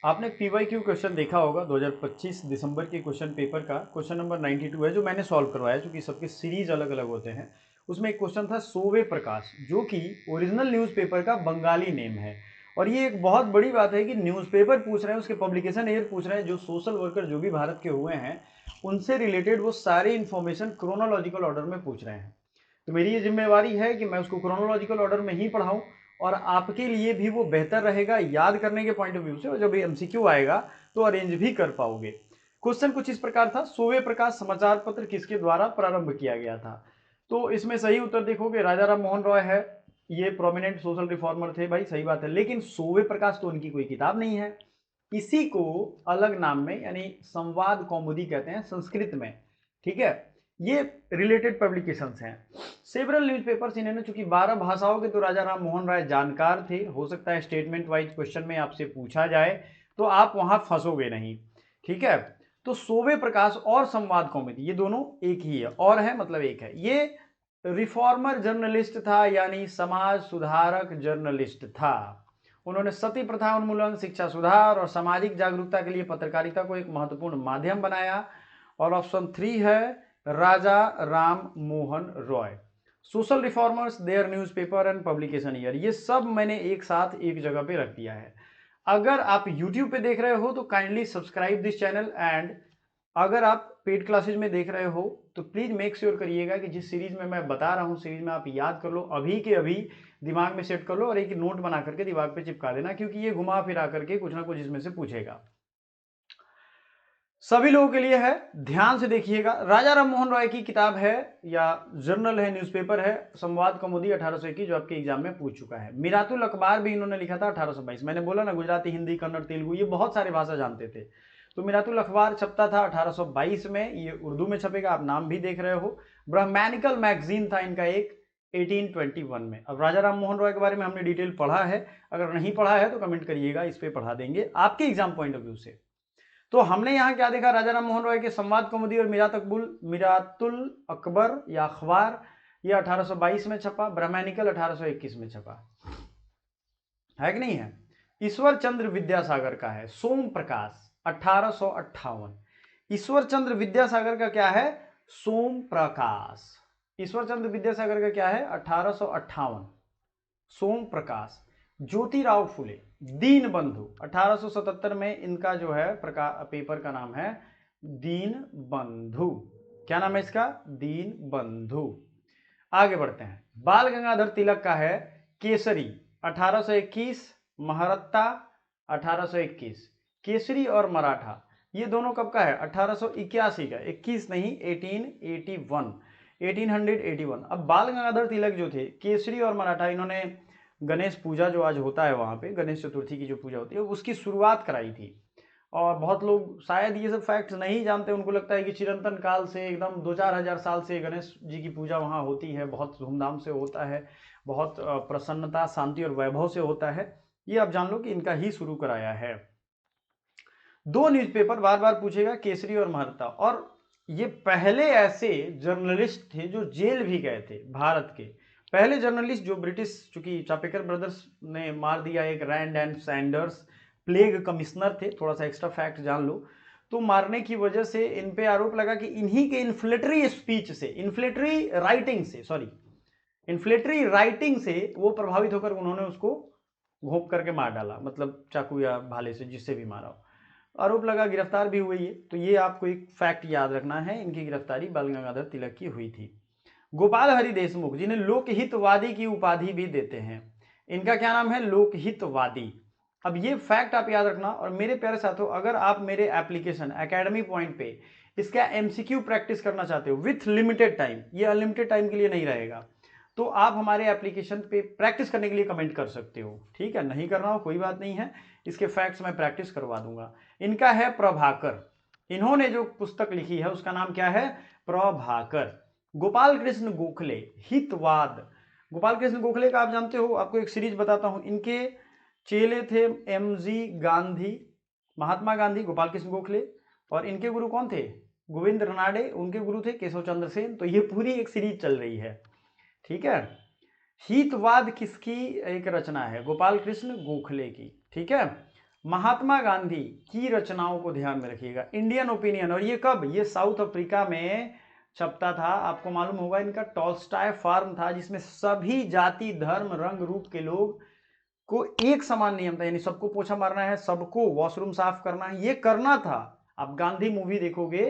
आपने PYQ question देखा होगा 2025 दिसंबर के क्वेश्चन पेपर का, क्वेश्चन नंबर 92 है जो मैंने सॉल्व करवाया, क्योंकि सबके सीरीज अलग अलग होते हैं। उसमें एक क्वेश्चन था सोवे प्रकाश, जो कि ओरिजिनल न्यूज़पेपर का बंगाली नेम है। और ये एक बहुत बड़ी बात है कि न्यूज़पेपर पूछ रहे हैं, उसके पब्लिकेशन ईयर पूछ रहे हैं, जो सोशल वर्कर जो भी भारत के हुए हैं उनसे रिलेटेड वो सारी इन्फॉर्मेशन क्रोनोलॉजिकल ऑर्डर में पूछ रहे हैं। तो मेरी ये जिम्मेवारी है कि मैं उसको क्रोनोलॉजिकल ऑर्डर में ही पढ़ाऊं, और आपके लिए भी वो बेहतर रहेगा याद करने के पॉइंट ऑफ व्यू से, और जब एमसीक्यू आएगा तो अरेंज भी कर पाओगे। क्वेश्चन कुछ इस प्रकार था, सोवे प्रकाश समाचार पत्र किसके द्वारा प्रारंभ किया गया था? तो इसमें सही उत्तर देखोगे राजा राम मोहन रॉय है, ये प्रोमिनेंट सोशल रिफॉर्मर थे भाई, सही बात है। लेकिन सोवे प्रकाश तो उनकी कोई किताब नहीं है, इसी को अलग नाम में यानी संवाद कौमुदी कहते हैं संस्कृत में, ठीक है। ये रिलेटेड पब्लिकेशंस हैं। सेवरल न्यूज़पेपर्स, इन्होंने चूंकि 12 भाषाओं के तो राजा राम मोहन राय जानकार थे, हो सकता है स्टेटमेंट वाइज क्वेश्चन में आपसे पूछा जाए तो आप वहां फंसोगे नहीं, ठीक है। तो सोवे प्रकाश और संवाद कौमुदी ये दोनों एक ही है, और है मतलब एक है। ये रिफॉर्मर जर्नलिस्ट था, यानी समाज सुधारक जर्नलिस्ट था। उन्होंने सती प्रथा उन्मूलन, शिक्षा सुधार और सामाजिक जागरूकता के लिए पत्रकारिता को एक महत्वपूर्ण माध्यम बनाया। और ऑप्शन 3 है Raja Ram Mohan Roy. Social reformers, their newspaper and publication year, ये सब मैंने एक साथ एक जगह पे रख दिया है। अगर आप YouTube पे देख रहे हो तो kindly subscribe this channel, and अगर आप पेड क्लासेज में देख रहे हो तो प्लीज मेक श्योर करिएगा कि जिस सीरीज में मैं बता रहा हूं सीरीज में आप याद कर लो, अभी के अभी दिमाग में सेट कर लो, और एक नोट बना करके दीवार पे चिपका देना, क्योंकि ये घुमा फिरा करके कुछ ना कुछ इसमें से पूछेगा। सभी लोगों के लिए है, ध्यान से देखिएगा। राजा राम मोहन रॉय की किताब है या जर्नल है, न्यूज़पेपर है संवाद कौमुदी 1821, जो आपके एग्जाम में पूछ चुका है। मिरातुल अखबार भी इन्होंने लिखा था 1822। मैंने बोला ना, गुजराती, हिंदी, कन्नड़, तेलुगु, ये बहुत सारे भाषा जानते थे। तो मिरातुल अखबार छपता था 1822 में, ये उर्दू में छपेगा, आप नाम भी देख रहे हो। ब्रह्मैनिकल मैगजीन था इनका एक 1821 में। अब राजा राम मोहन रॉय के बारे में हमने डिटेल पढ़ा है, अगर नहीं पढ़ा है तो कमेंट करिएगा, इस पर पढ़ा देंगे आपके एग्जाम पॉइंट ऑफ व्यू से। तो हमने यहाँ क्या देखा, राजा राम मोहन रॉय के संवाद कौमुदी और मिरातुल अकबर या अखबार, ये 1822 में छपा। ब्रह्मैनिकल 1821 में छपा, है कि नहीं है। ईश्वर चंद्र विद्यासागर का है सोम प्रकाश 1858। ईश्वर चंद्र विद्यासागर का क्या है, सोम प्रकाश। ईश्वर चंद्र विद्यासागर का क्या है 1858, सोम प्रकाश। ज्योतिराव फुले, दीन बंधु 1877 में, इनका जो है पेपर का नाम है दीन बंधु। क्या नाम है इसका, दीन बंधु। आगे बढ़ते हैं। बाल गंगाधर तिलक का है केसरी 1821, महारत्ता 1821। केसरी और मराठा ये दोनों कब का है, 1881 का, 21 नहीं 1881, 1881। अब बाल गंगाधर तिलक जो थे, केसरी और मराठा, इन्होंने गणेश पूजा जो आज होता है वहां पे, गणेश चतुर्थी की जो पूजा होती है उसकी शुरुआत कराई थी। और बहुत लोग शायद ये सब फैक्ट्स नहीं जानते, उनको लगता है कि चिरंतन काल से एकदम 2-4 हजार साल से गणेश जी की पूजा वहाँ होती है, बहुत धूमधाम से होता है, बहुत प्रसन्नता, शांति और वैभव से होता है। ये आप जान लो कि इनका ही शुरू कराया है। दो न्यूज़पेपर बार बार पूछेगा, केसरी और महर्ता। और ये पहले ऐसे जर्नलिस्ट थे जो जेल भी गए थे, भारत के पहले जर्नलिस्ट जो ब्रिटिश, चूंकि चापेकर ब्रदर्स ने मार दिया एक Rand and Sanders, plague commissioner थे, थोड़ा सा एक्स्ट्रा फैक्ट जान लो। तो मारने की वजह से इन पे आरोप लगा कि इन्हीं के इन्फ्लेटरी स्पीच से, इन्फ्लेटरी राइटिंग से, सॉरी, इन्फ्लेटरी राइटिंग से वो प्रभावित होकर उन्होंने उसको घोंप करके मार डाला, मतलब चाकू या भाले से, जिससे भी मारा हो। आरोप लगा, गिरफ्तार भी हुए ये। तो ये आपको एक फैक्ट याद रखना है, इनकी गिरफ्तारी बाल गंगाधर तिलक की हुई थी। गोपाल हरि देशमुख, जिन्हें लोकहितवादी की उपाधि भी देते हैं, इनका क्या नाम है, लोकहितवादी। अब ये फैक्ट आप याद रखना। और मेरे प्यारे साथियों, अगर आप मेरे एप्लीकेशन एकेडमी पॉइंट पे इसका एमसीक्यू प्रैक्टिस करना चाहते हो विथ लिमिटेड टाइम, ये अनलिमिटेड टाइम के लिए नहीं रहेगा, तो आप हमारे एप्लीकेशन पे प्रैक्टिस करने के लिए कमेंट कर सकते हो, ठीक है। नहीं करना हो कोई बात नहीं है, इसके फैक्ट्स मैं प्रैक्टिस करवा दूंगा। इनका है प्रभाकर, इन्होंने जो पुस्तक लिखी है उसका नाम क्या है, प्रभाकर। गोपाल कृष्ण गोखले, हितवाद। गोपाल कृष्ण गोखले का आप जानते हो, आपको एक सीरीज बताता हूं। इनके चेले थे एमजी गांधी, महात्मा गांधी, गोपाल कृष्ण गोखले। और इनके गुरु कौन थे, गोविंद रनाडे, उनके गुरु थे केशव चंद्र सेन। तो ये पूरी एक सीरीज चल रही है, ठीक है। हितवाद किसकी एक रचना है, गोपाल कृष्ण गोखले की, ठीक है। महात्मा गांधी की रचनाओं को ध्यान में रखिएगा। इंडियन ओपिनियन, और ये कब, ये साउथ अफ्रीका में छपता था। आपको मालूम होगा इनका टॉल्स्टॉय फार्म था, जिसमें सभी जाति धर्म रंग रूप के लोग को एक समान नियम था, यानी सबको पोछा मारना है, सबको वॉशरूम साफ करना है, ये करना था। आप गांधी मूवी देखोगे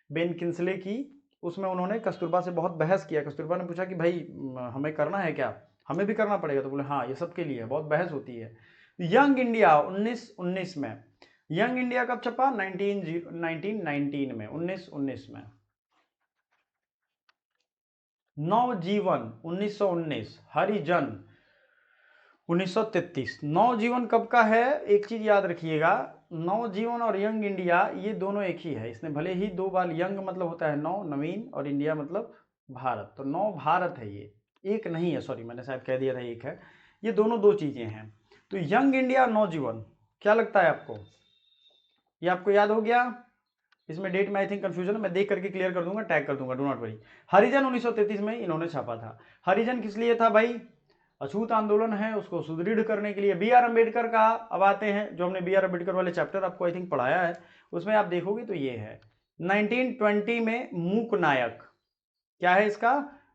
बेन किंसले की, उसमें उन्होंने कस्तूरबा से बहुत बहस किया। कस्तूरबा ने पूछा कि भाई हमें करना है क्या, हमें भी करना पड़ेगा, तो बोले हाँ ये सबके लिए, बहुत बहस होती है। यंग इंडिया 1919 में, यंग इंडिया कब छपा, 1919 में, 1919 में। नवजीवन 1919, हरिजन 1933। नवजीवन कब का है, एक चीज याद रखिएगा, नवजीवन और यंग इंडिया ये दोनों एक ही है। इसने भले ही दो बार, यंग मतलब होता है नव, नवीन, और इंडिया मतलब भारत, तो नव भारत है ये, एक नहीं है, सॉरी मैंने शायद कह दिया था एक है, ये दोनों दो चीजें हैं। तो यंग इंडिया नवजीवन, क्या लगता है आपको, ये आपको याद हो गया? इसमें डेट में आई थिंक कंफ्यूजन है, मैं देख करके क्लियर कर दूंगा, टैग कर दूंगा, डो नॉट वरी। हरिजन 1933 में इन्होंने छापा था। हरिजन किस लिए था भाई, अछूत आंदोलन है उसको सुदृढ़ करने के लिए। बी आर अम्बेडकर का अब आते हैं, जो हमने बी आर अम्बेडकर वाले चैप्टर आपको आई थिंक पढ़ाया है, उसमें आप देखोगे तो ये है 1920 में मूक नायक, क्या है इसका,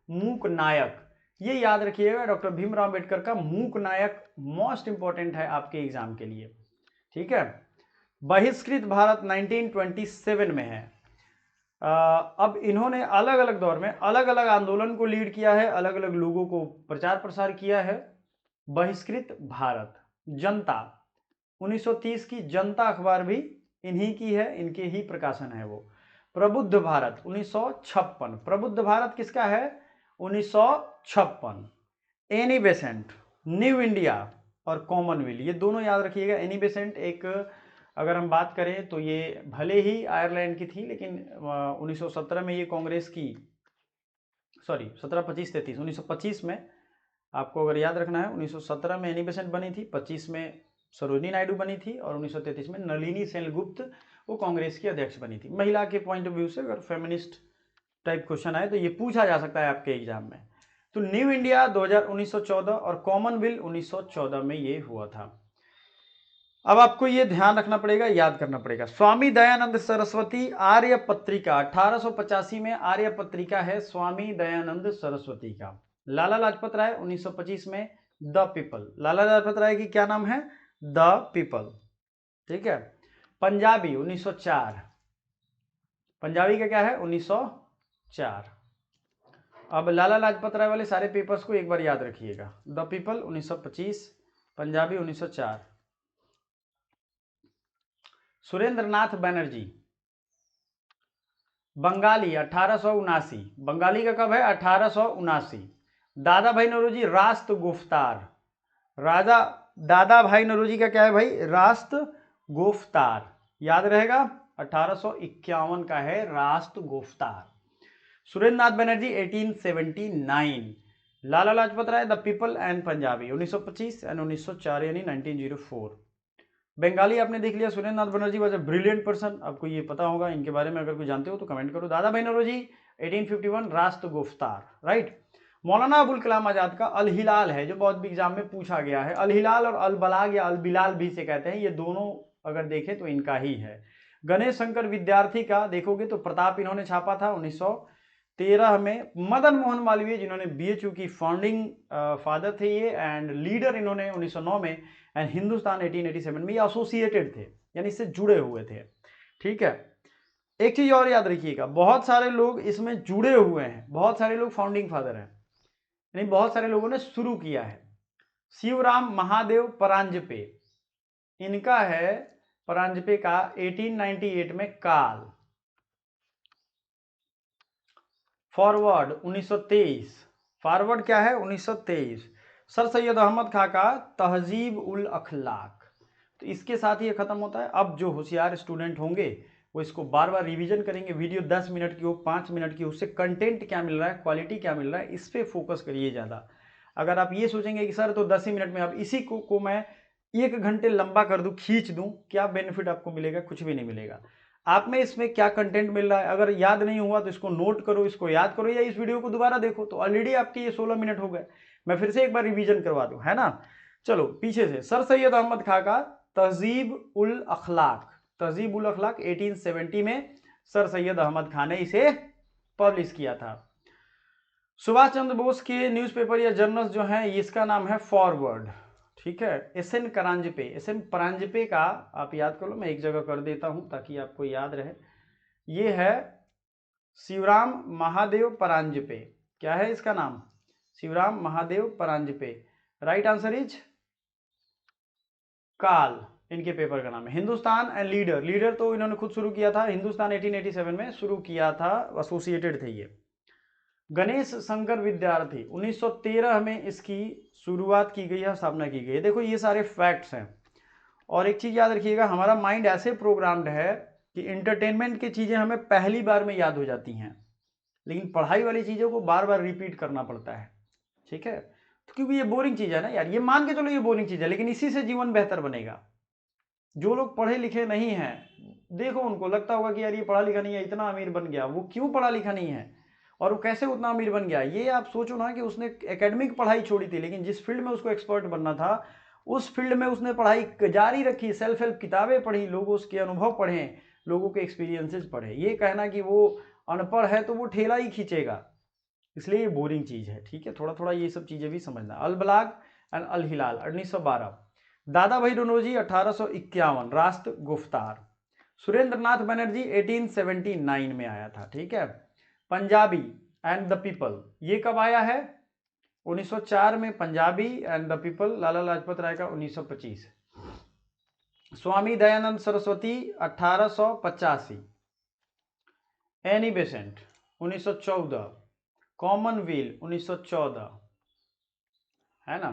मूक नायक, ये याद रखिएगा, डॉक्टर भीमराव अम्बेडकर का मूक नायक मोस्ट इंपॉर्टेंट है आपके एग्जाम के लिए, ठीक है। बहिष्कृत भारत 1927 में है। अब इन्होंने अलग अलग दौर में अलग अलग आंदोलन को लीड किया है, अलग अलग लोगों को प्रचार प्रसार किया है। बहिष्कृत भारत, जनता 1930 की जनता अखबार भी इन्हीं की है, इनके ही प्रकाशन है वो। प्रबुद्ध भारत 1956, प्रबुद्ध भारत किसका है, 1956। एनी बेसेंट, न्यू इंडिया और कॉमनवेल्थ, ये दोनों याद रखिएगा। एनी बेसेंट एक, अगर हम बात करें तो ये भले ही आयरलैंड की थी, लेकिन 1917 में ये कांग्रेस की, सॉरी 17, 25, 33, 1925 में, आपको अगर याद रखना है, 1917 में एनी बेसेंट बनी थी, 25 में सरोजिनी नायडू बनी थी, और 1933 में नलिनी सेनगुप्त वो कांग्रेस की अध्यक्ष बनी थी। महिला के पॉइंट ऑफ व्यू से अगर फेमिनिस्ट टाइप क्वेश्चन आए तो ये पूछा जा सकता है आपके एग्जाम में। तो न्यू इंडिया 1914 और कॉमनवेल्थ 1914 में ये हुआ था। अब आपको ये ध्यान रखना पड़ेगा, याद करना पड़ेगा। स्वामी दयानंद सरस्वती आर्य पत्रिका 1885 में, आर्य पत्रिका है स्वामी दयानंद सरस्वती का। लाला लाजपत राय 1925 में द पीपल, लाला लाजपत राय की क्या नाम है, द पीपल, ठीक है। पंजाबी 1904, पंजाबी का क्या है 1904। अब लाला लाजपत राय वाले सारे पेपर्स को एक बार याद रखिएगा, द पीपल 1925, पंजाबी 1904। सुरेंद्रनाथ बनर्जी बंगाली 1879, बंगाली का कब है 1879। दादा भाई नौरोजी रास्त गुफ्तार, राजा दादा भाई नौरोजी का क्या है भाई, रास्त गुफ्तार, याद रहेगा 1851 का है Rast Goftar. Surendranath Banerjee 1879। Lala Lajpat Rai the People and Punjabee 1925 and 1904 यानी 1904। बंगाली आपने देख लिया, Surendranath Banerjee was a brilliant person, आपको ये पता होगा इनके बारे में, अगर कोई जानते हो तो कमेंट करो। दादा भाई नौरोजी 1851 रास्त गुफ्तार, राइट। मौलाना अबुल कलाम आजाद का अल हिलाल है, जो बहुत भी एग्जाम में पूछा गया है। अल हिलाल और अल बलाग या अल बिलाल भी से कहते हैं, ये दोनों अगर देखें तो इनका ही है। गणेश शंकर विद्यार्थी का देखोगे तो प्रताप इन्होंने छापा था 1913 में। मदन मोहन मालवीय जिन्होंने बीएचयू की फाउंडिंग फादर थे ये, एंड लीडर इन्होंने 1909 में, एंड हिंदुस्तान 1887 में, ये एसोसिएटेड थे, यानी इससे जुड़े हुए थे, ठीक है। एक चीज और याद रखिएगा, बहुत सारे लोग इसमें जुड़े हुए हैं, बहुत सारे लोग फाउंडिंग फादर हैं, यानी बहुत सारे लोगों ने शुरू किया है। शिवराम महादेव परांजपे, इनका है परांजपे का 1898 में काल। फॉरवर्ड 1923, फॉरवर्ड क्या है 1923। सर सैयद अहमद खां का तहजीब उल अखलाक। तो इसके साथ ही ये खत्म होता है। अब जो होशियार स्टूडेंट होंगे वो इसको बार बार रिवीजन करेंगे, वीडियो 10 मिनट की हो 5 मिनट की, उससे कंटेंट क्या मिल रहा है, क्वालिटी क्या मिल रहा है, इस पर फोकस करिए ज़्यादा। अगर आप ये सोचेंगे कि सर तो 10 ही मिनट में, अब इसी को मैं 1 घंटे लंबा कर दूं, खींच दूं, क्या बेनिफिट आपको मिलेगा, कुछ भी नहीं मिलेगा। आप में इसमें क्या कंटेंट मिल रहा है, अगर याद नहीं हुआ तो इसको नोट करो, इसको याद करो, या इस वीडियो को दोबारा देखो, तो ऑलरेडी आपके ये 16 मिनट हो गए। मैं फिर से एक बार रिवीजन करवा दूं, है ना। चलो पीछे से, सर सैयद अहमद खां का तहजीब उल अखलाक, तहजीब उल अखलाक 1870 में सर सैयद अहमद खान ने इसे पब्लिश किया था। सुभाष चंद्र बोस के न्यूज़पेपर या जर्नल्स जो हैं, इसका नाम है फॉरवर्ड, ठीक है। एसएन परांजपे, एसएन परांजपे का आप याद कर लो, मैं एक जगह कर देता हूं ताकि आपको याद रहे। ये है शिवराम महादेव परांजपे। क्या है इसका नाम? Shivram Mahadev Paranjpe. Right answer is Kal, इनके पेपर का नाम है। हिंदुस्तान एंड लीडर, लीडर तो इन्होंने खुद शुरू किया था, हिंदुस्तान 1887 में शुरू किया था, एसोसिएटेड थे ये। गणेश शंकर विद्यार्थी 1913 में इसकी शुरुआत की गई है, स्थापना की गई है। देखो ये सारे फैक्ट्स हैं। और एक चीज याद रखिएगा, हमारा माइंड ऐसे प्रोग्राम्ड है कि इंटरटेनमेंट की चीजें हमें पहली बार में याद हो जाती हैं, लेकिन पढ़ाई वाली चीजों को बार बार रिपीट करना पड़ता है, ठीक है। तो क्योंकि ये बोरिंग चीज है ना यार, ये मान के चलो ये बोरिंग चीज है, लेकिन इसी से जीवन बेहतर बनेगा। जो लोग पढ़े लिखे नहीं हैं, देखो उनको लगता होगा कि यार ये पढ़ा लिखा नहीं है, इतना अमीर बन गया। वो क्यों पढ़ा लिखा नहीं है और वो कैसे उतना अमीर बन गया? ये आप सोचो ना कि उसने एकेडमिक पढ़ाई छोड़ी थी, लेकिन जिस फील्ड में उसको एक्सपर्ट बनना था उस फील्ड में उसने पढ़ाई जारी रखी, सेल्फ हेल्प किताबें पढ़ी, लोगों के अनुभव पढ़े, लोगों के एक्सपीरियंसेस पढ़े। ये कहना कि वो अनपढ़ है तो वो ठेला ही खींचेगा, इसलिए ये बोरिंग चीज है, ठीक है। थोड़ा थोड़ा ये सब चीजें भी समझना। अल बलाग एंड अल हिलाल 1912। दादा भाई नौरोजी 1851, राष्ट्र गुफ्तार। सुरेंद्र नाथ बनर्जी 1879 में आया था, ठीक है। पंजाबी एंड द पीपल, ये कब आया है? 1904 में Punjabee and the People, Lala Lajpat Rai का 1925। Swami Dayanand Saraswati 1885। Annie Besant 1914। Commonwealth 1914, है ना।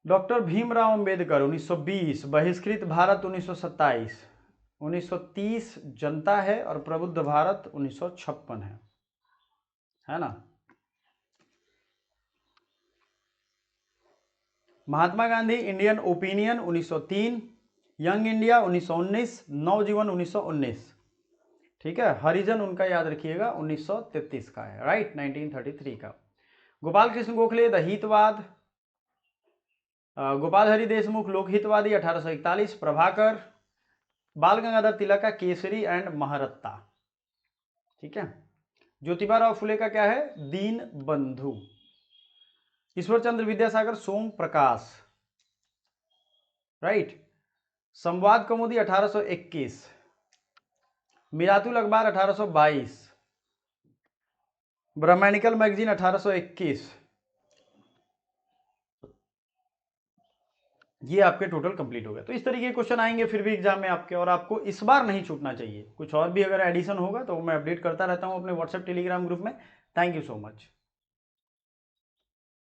डॉक्टर भीमराव अंबेडकर 1920। बहिष्कृत भारत 1927। 1930 जनता है और प्रबुद्ध भारत 1956 है ना। Mahatma Gandhi Indian Opinion 1903। Young India 1919। Navjivan 1919, ठीक है। हरिजन उनका याद रखिएगा 1933 का है, राइट, 1933 का। गोपाल कृष्ण गोखले द हितवाद। गोपाल हरि देशमुख लोकहितवादी 1841। प्रभाकर, बाल गंगाधर तिलक का केसरी एंड महारत्ता, ठीक है। ज्योतिबा राव फुले का क्या है? Deen Bandhu. Ishwar Chandra Vidyasagar Som Prakash, right. Sambad Kaumudi 1821। Miratul Akhbar 1822। Brahmanical magazine 1821। ये आपके टोटल कंप्लीट हो गए। तो इस तरीके के क्वेश्चन आएंगे फिर भी एग्जाम में आपके, और आपको इस बार नहीं छूटना चाहिए। कुछ और भी अगर एडिशन होगा तो मैं अपडेट करता रहता हूं अपने व्हाट्सएप टेलीग्राम ग्रुप में। Thank you so much.